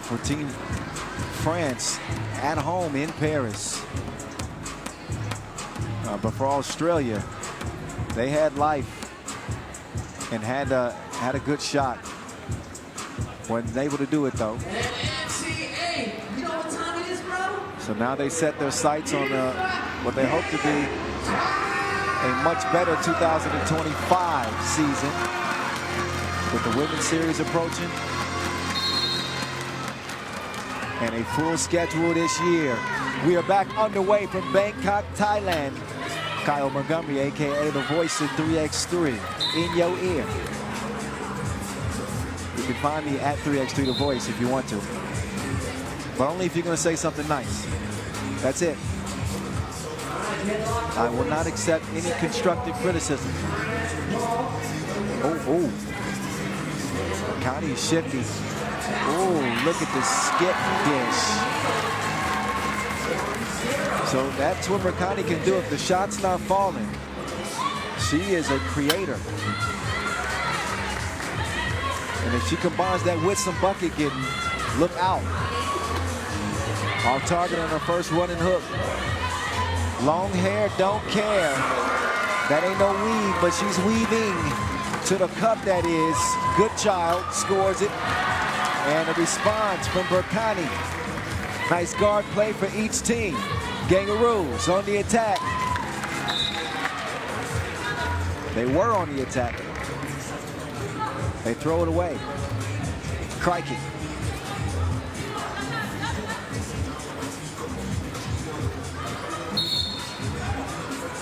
for Team France at home in Paris. But for Australia, they had life and had a good shot. Wasn't able to do it though. So now they set their sights on what they hope to be a much better 2025 season with the Women's Series approaching and a full schedule this year. We are back underway from Bangkok, Thailand. Kyle Montgomery, aka the voice of 3x3, in your ear. You can find me at 3x3 The Voice if you want to, but only if you're going to say something nice. That's it. I will not accept any constructive criticism. Oh. Connie's shifty. Oh, look at the skip dish. So that's what Mercani can do if the shot's not falling. She is a creator. And if she combines that with some bucket getting, look out. Off target on her first running hook. Long hair, don't care. That ain't no weave, but she's weaving to the cup, that is. Good child, scores it. And a response from Mercani. Nice guard play for each team. Kangaroos on the attack. They were on the attack. They throw it away. Crikey.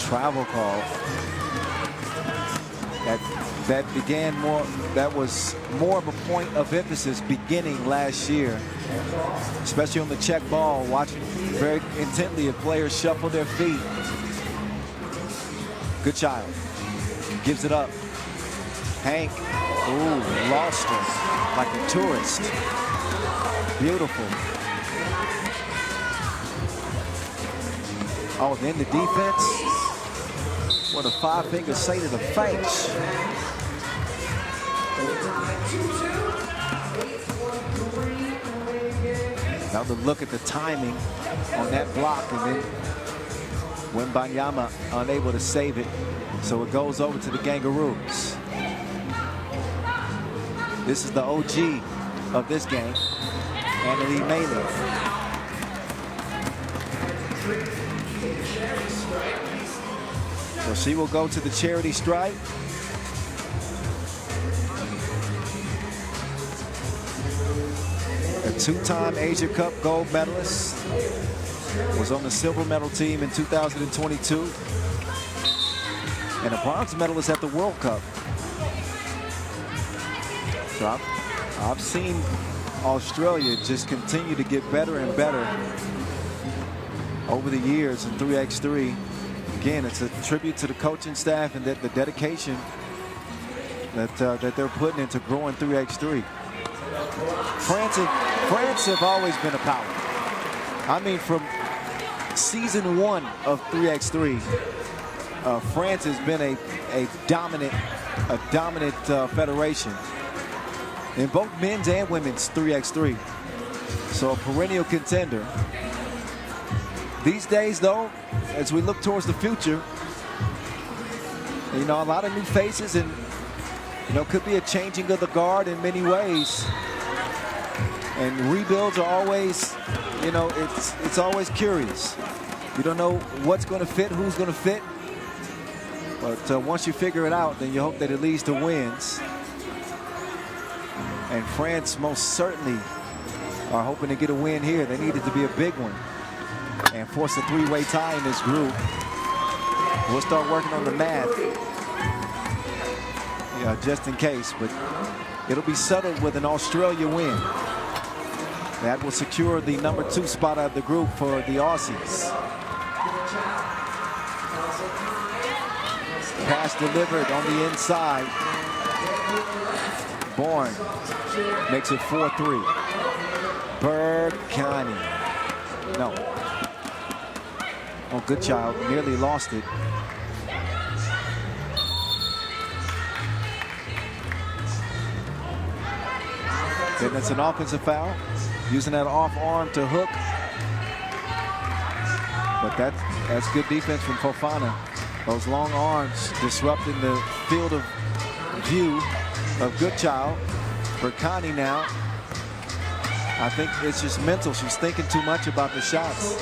Travel call. That began more, that was more of a point of emphasis beginning last year, especially on the check ball, watching very intently if players shuffle their feet. Good child. Gives it up. Hank. Ooh, lost her like a tourist. Beautiful. Oh, then the defense. What a five-finger say to the face. Now the look at the timing on that block, and then Wembanyama unable to save it, so it goes over to the Kangaroos. This is the OG of this game, Annalie Malin. So she will go to the charity stripe. A two-time Asia Cup gold medalist. Was on the silver medal team in 2022. And a bronze medalist at the World Cup. So I've seen Australia just continue to get better and better over the years in 3x3. Again, it's a tribute to the coaching staff and the dedication that they're putting into growing 3x3. France have always been a power. I mean, from season 1 of 3x3, France has been a dominant federation in both men's and women's 3x3. So a perennial contender. These days, though, as we look towards the future, a lot of new faces, and could be a changing of the guard in many ways. And rebuilds are always, it's always curious. You don't know what's going to fit, who's going to fit. But once you figure it out, then you hope that it leads to wins. And France most certainly are hoping to get a win here. They need it to be a big one and force a three-way tie in this group. We'll start working on the math, just in case, but it'll be settled with an Australia win. That will secure the #2 spot of the group for the Aussies. Pass delivered on the inside. Bourne makes it 4-3. Mercani. No. Oh, good child. Nearly lost it. Then it's an offensive foul. using that off arm to hook. But that's good defense from Fofana. Those long arms disrupting the field of view of Goodchild. Berkani now, I think it's just mental. She's thinking too much about the shots.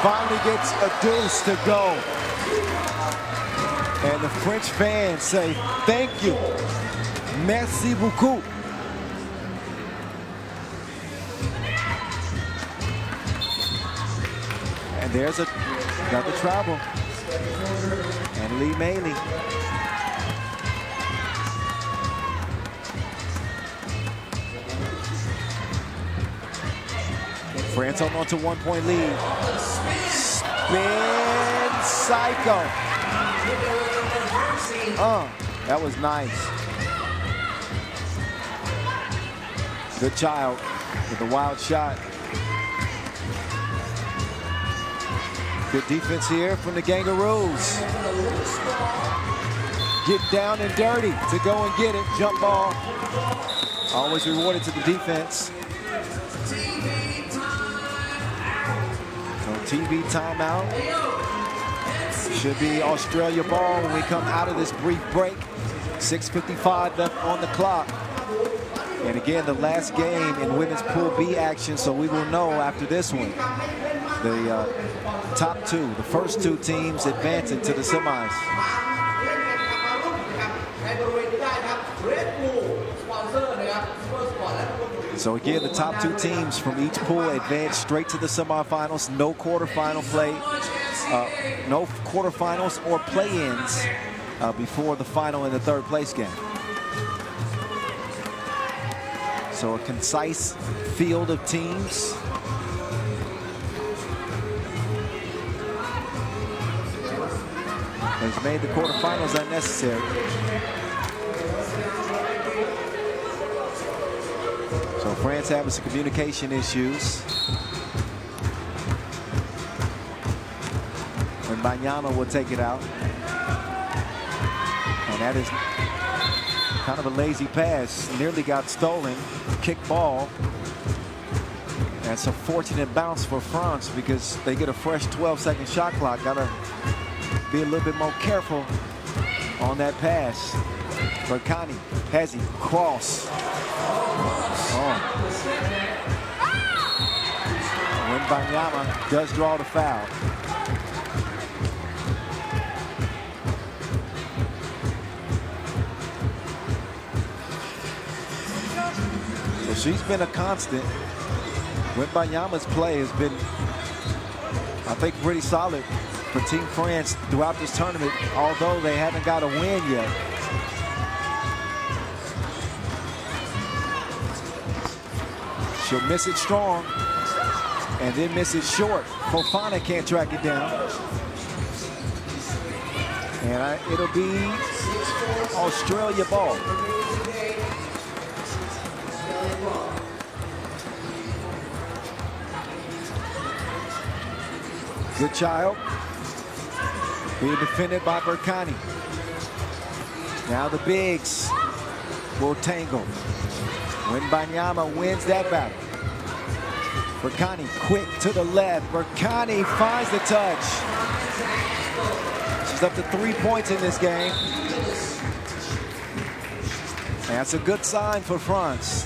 Finally gets a deuce to go. And the French fans say, thank you. Merci beaucoup. And there's another travel. And Lee Maley. France holding on to 1-point lead. Spin psycho. That was nice. Goodchild with a wild shot. Good defense here from the Kangaroos. Get down and dirty to go and get it. Jump ball. Always rewarded to the defense. So TV timeout. Should be Australia ball when we come out of this brief break. 6:55 left on the clock. And again, the last game in women's Pool B action, so we will know after this one. The top two, the first two teams advancing to the semis. So again, the top two teams from each pool advance straight to the semifinals. No quarterfinal play, no quarterfinals or play-ins before the final and the third place game. So a concise field of teams. Has made the quarterfinals unnecessary. So France having some communication issues. And Banyama will take it out. And that is kind of a lazy pass. Nearly got stolen. Kick ball. That's a fortunate bounce for France because they get a fresh 12-second shot clock. Gotta be a little bit more careful on that pass. Berkani, Hezi, cross. Wembanyama does draw the foul. So she's been a constant. Wembanyama's play has been, I think, pretty solid for Team France throughout this tournament, although they haven't got a win yet. She'll miss it strong and then miss it short. Fofana can't track it down. And it'll be Australia ball. Goodchild being defended by Berkani. Now the bigs will tangle. Wembanyama wins that battle. Berkani quick to the left. Berkani finds the touch. She's up to 3 points in this game. That's a good sign for France.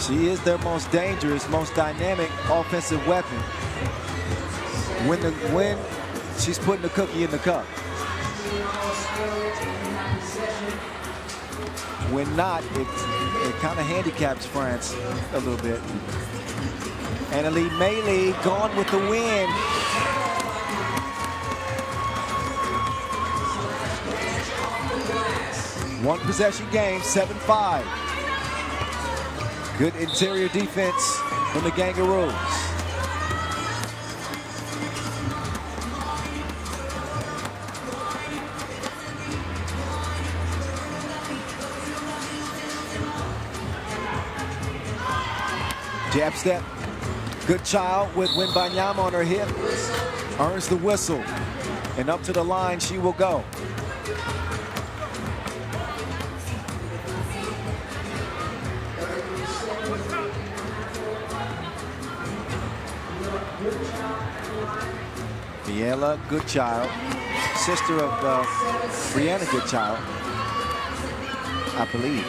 She is their most dangerous, most dynamic offensive weapon. When she's putting the cookie in the cup. When not, it kind of handicaps France a little bit. Annalie Maley gone with the win. One possession game, 7-5. Good interior defense from the Kangaroos. Jab step. Goodchild with Wembanyama on her hip. Earns the whistle. And up to the line she will go. Layla Goodchild, sister of Brianna Goodchild, I believe.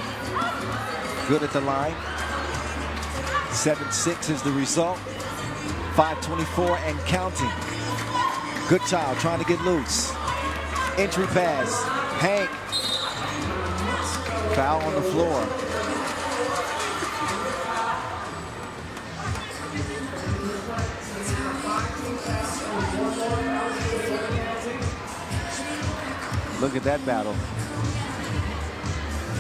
Good at the line. 7-6 is the result. 5:24 and counting. Goodchild trying to get loose. Entry pass. Hank. Foul on the floor. Look at that battle.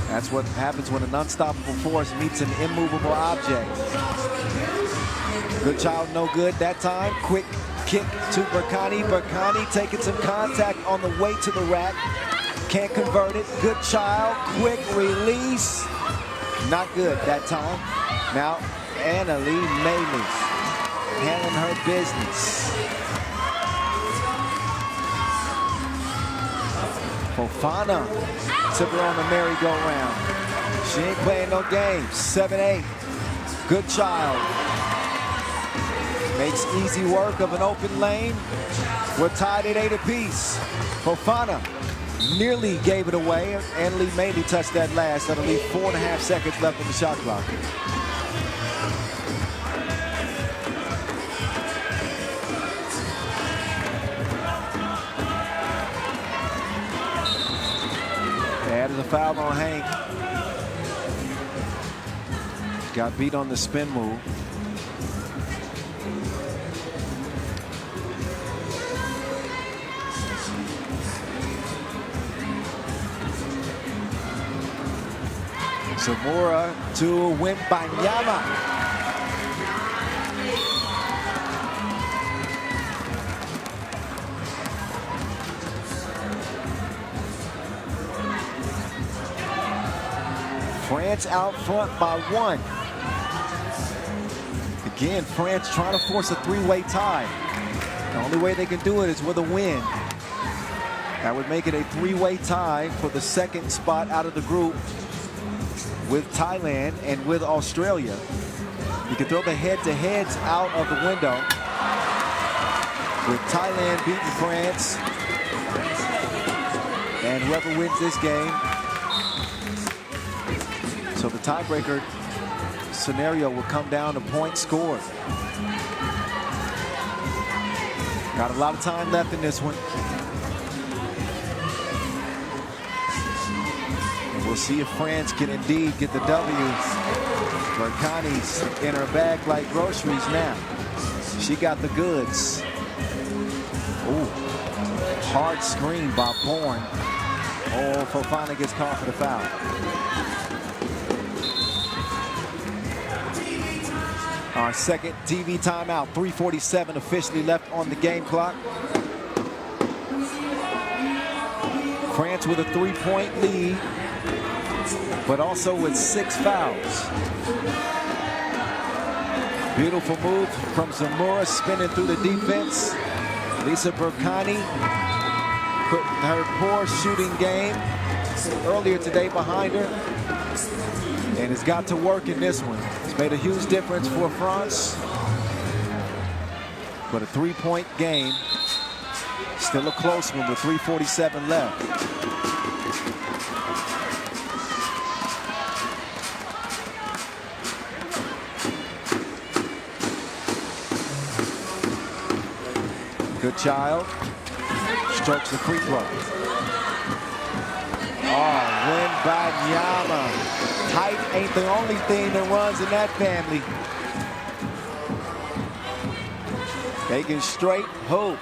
That's what happens when an unstoppable force meets an immovable object. Goodchild no good that time. Quick kick to Berkani. Berkani taking some contact on the way to the rack. Can't convert it. Goodchild, quick release. Not good that time. Now, Annalie Maley handling her business. Fofana took her on the merry-go-round. She ain't playing no games. 7-8. Goodchild makes easy work of an open lane. We're tied at 8 apiece. Fofana nearly gave it away. Annalie Maley touched that last. That'll leave 4.5 seconds left on the shot clock. Added a foul on Hank. Got beat on the spin move. Zamora to Wembanyama. France out front by 1. Again, France trying to force a 3-way tie. The only way they can do it is with a win. That would make it a 3-way tie for the second spot out of the group with Thailand and with Australia. You can throw the head-to-heads out of the window with Thailand beating France. And whoever wins this game. So the tiebreaker scenario will come down to points scored. Got a lot of time left in this one. And we'll see if France can indeed get the W. Berkani's in her bag like groceries now. She got the goods. Ooh, hard screen by Bourne. Oh, Fofana gets caught for the foul. Our second TV timeout. 3:47 officially left on the game clock. France with a 3-point lead, but also with 6 fouls. Beautiful move from Zamora, spinning through the defense. Lisa Berkani put her poor shooting game earlier today behind her, and has got to work in this one. It's made a huge difference for France. But a 3-point game. Still a close one with 3:47 left. Goodchild strokes the free throw. Oh, Wembanyama. Height ain't the only thing that runs in that family. Taking straight hoop.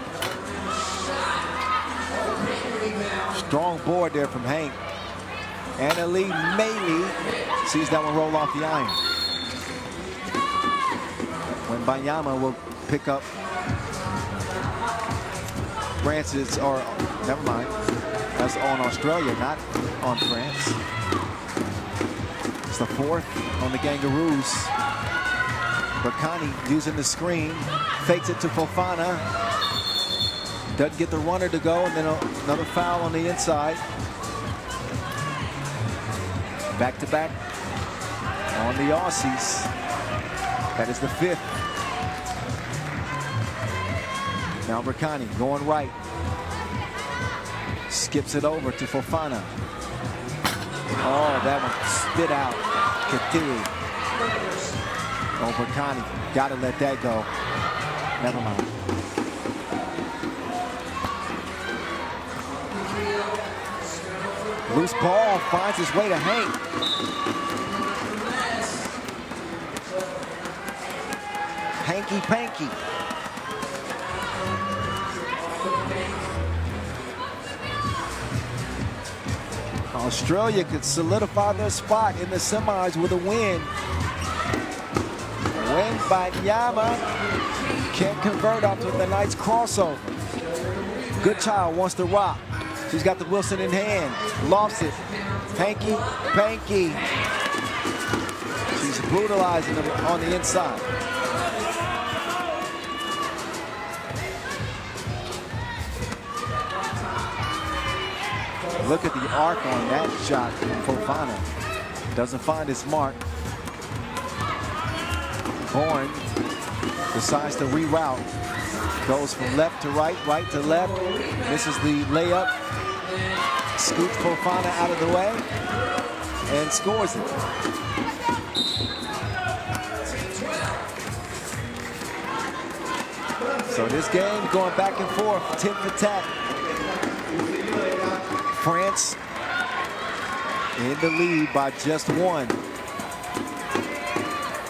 Strong board there from Hank. Annalie Maley sees that one roll off the iron. Wembanyama will pick up France's, or never mind. That's on Australia, not on France. It's the 4th on the Kangaroos. Berkani using the screen, fakes it to Fofana. Doesn't get the runner to go, and then another foul on the inside. Back-to-back on the Aussies. That is the 5th. Now Berkani going right. Skips it over to Fofana. Oh, that one spit out. Katiri. Oh, Berkani. Got to let that go. Never mind. Loose ball finds its way to Hank. Hanky Panky. Australia could solidify their spot in the semis with a win. Wembanyama can't convert after the nice crossover. Good child wants to rock. She's got the Wilson in hand. Lofts it. Hanky Panky. She's brutalizing them on the inside. Look at the arc on that shot from Fofana. Doesn't find its mark. Bourne decides to reroute. Goes from left to right, right to left. Misses the layup. Scoots Fofana out of the way and scores it. So this game going back and forth, tit for tat. France in the lead by just one.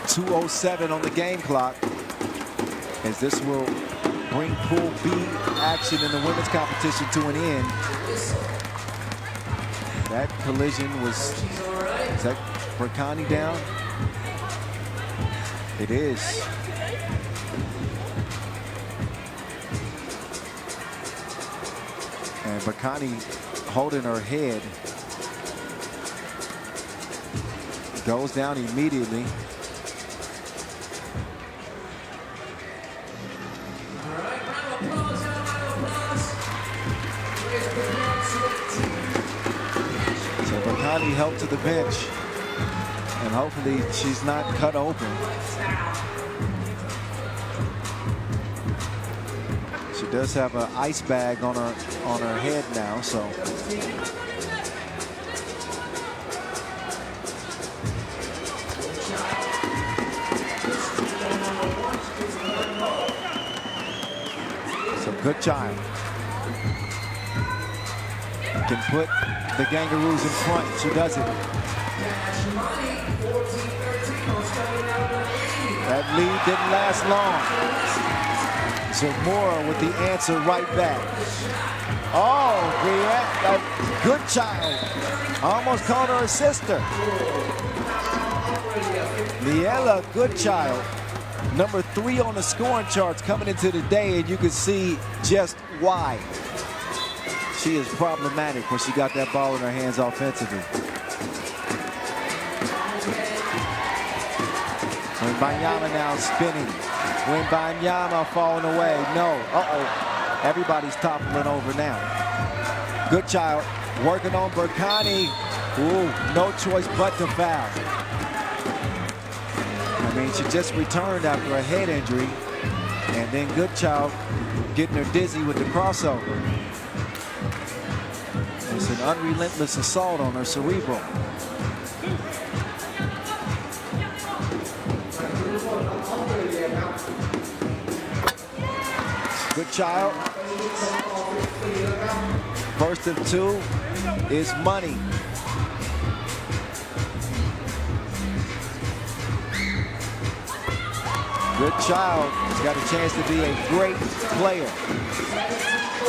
2:07 on the game clock, as this will bring Pool B action in the women's competition to an end. That collision was, is that Berkani down? It is. And Berkani holding her head. Goes down immediately. So Berkani helped to the bench. And hopefully she's not cut open. She does have an ice bag on her head now, so. So good child. Can put the Kangaroos in front. She does it. That lead didn't last long. Zamora with the answer right back. Oh, good child. Almost called her a sister. Liela Goodchild, number 3 on the scoring charts coming into the day, and you can see just why. She is problematic when she got that ball in her hands offensively. Wembanyama now spinning. Wembanyama falling away. No. Uh-oh. Everybody's toppling over now. Good child working on Berkani. Ooh, no choice but to foul. I mean, she just returned after a head injury. And then good child getting her dizzy with the crossover. It's an unrelentless assault on her cerebral. Good child. First of 2 is money. Good child. He's got a chance to be a great player.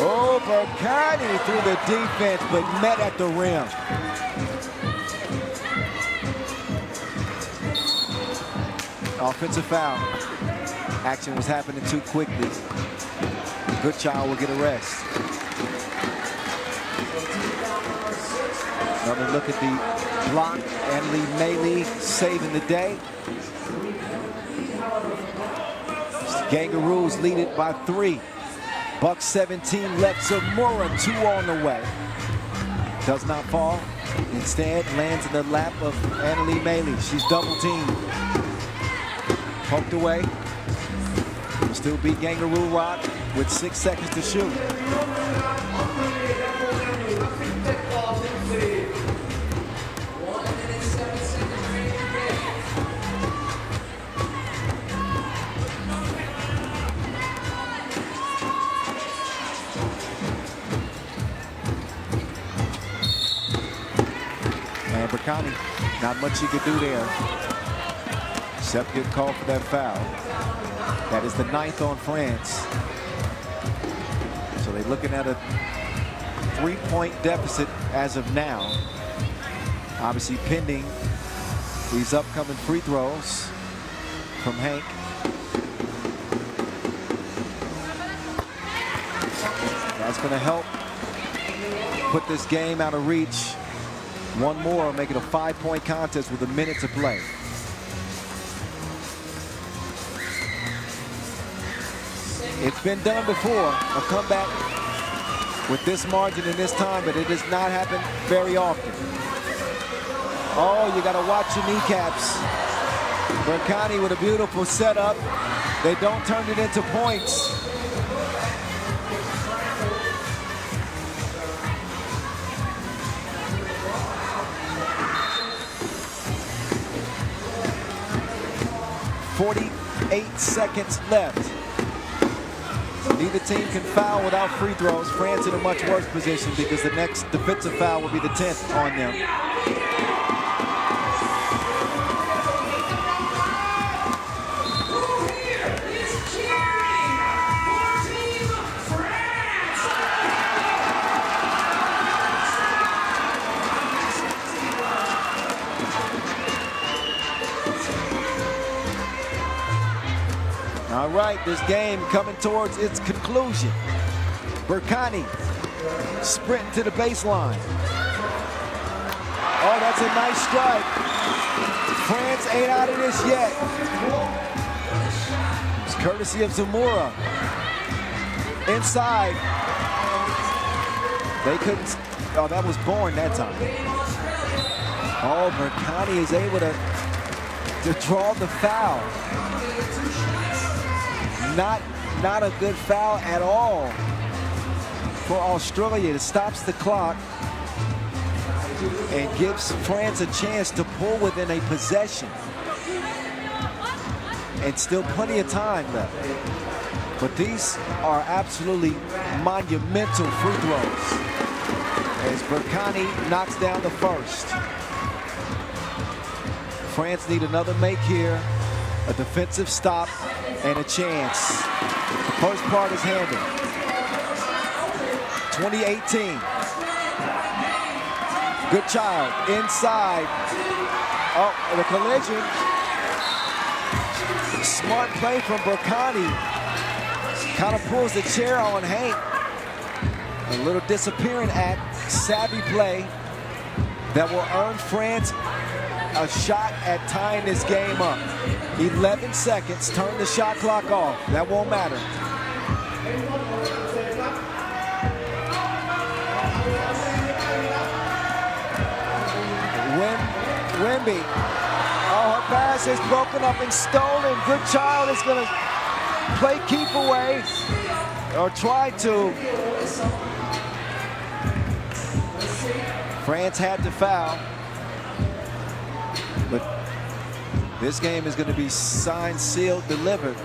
Oh, Berkani through the defense, but met at the rim. Offensive foul. Action was happening too quickly. Good child will get a rest. Another look at the block. Anneli Maley saving the day. The Kangaroos lead it by 3. Buck 17 left. Zamora 2 on the way. Does not fall. Instead, lands in the lap of Anneli Maley. She's double teamed. Poked away. Will still be Kangaroo Rock. with 6 seconds to shoot. And Berkani, not much he could do there. Except get called for that foul. That is the 9th on France. So they're looking at a 3-point deficit as of now. Obviously pending these upcoming free throws from Hank. That's going to help put this game out of reach. One more, make it a 5-point contest with a minute to play. It's been done before, a comeback with this margin and this time, but it does not happen very often. Oh, you got to watch your kneecaps. Berkani with a beautiful setup. They don't turn it into points. .48 seconds left. Neither team can foul without free throws. France in a much worse position because the next defensive foul will be the 10th on them. All right, this game coming towards its conclusion. Berkani sprinting to the baseline. Oh, that's a nice strike. France ain't out of this yet. It's courtesy of Zamora. Inside. They couldn't. Oh, that was Bourne that time. Oh, Berkani is able to draw the foul. Not a good foul at all for Australia. It stops the clock and gives France a chance to pull within a possession. And still plenty of time left. But these are absolutely monumental free throws as Berkani knocks down the first. France need another make here, a defensive stop, and a chance. The first part is handled. 2018. Good child inside. Oh, the collision. Smart play from Berkani. Kind of pulls the chair on Hank. A little disappearing act. Savvy play that will earn France a shot at tying this game up. 11 seconds, turn the shot clock off. That won't matter. Wemby. Oh, her pass is broken up and stolen. Good child is going to play keep away or try to. France had to foul. But this game is going to be signed, sealed, delivered.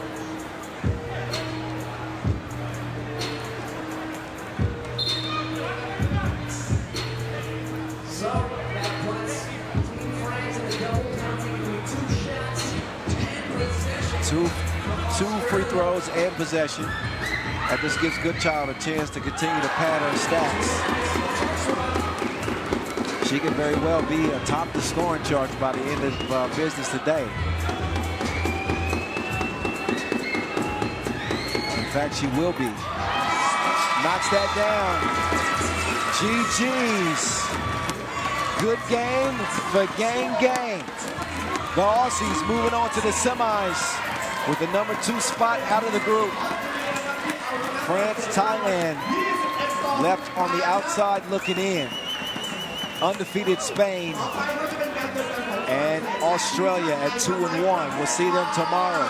Two free throws and possession. That just gives Goodchild a chance to continue to pad her stats. She could very well be atop the scoring charts by the end of business today. In fact, she will be. Knocks that down. GG's. Good game for gang. The Aussies moving on to the semis with the #2 spot out of the group. France, Thailand left on the outside looking in. Undefeated Spain and Australia at 2-1. We'll see them tomorrow.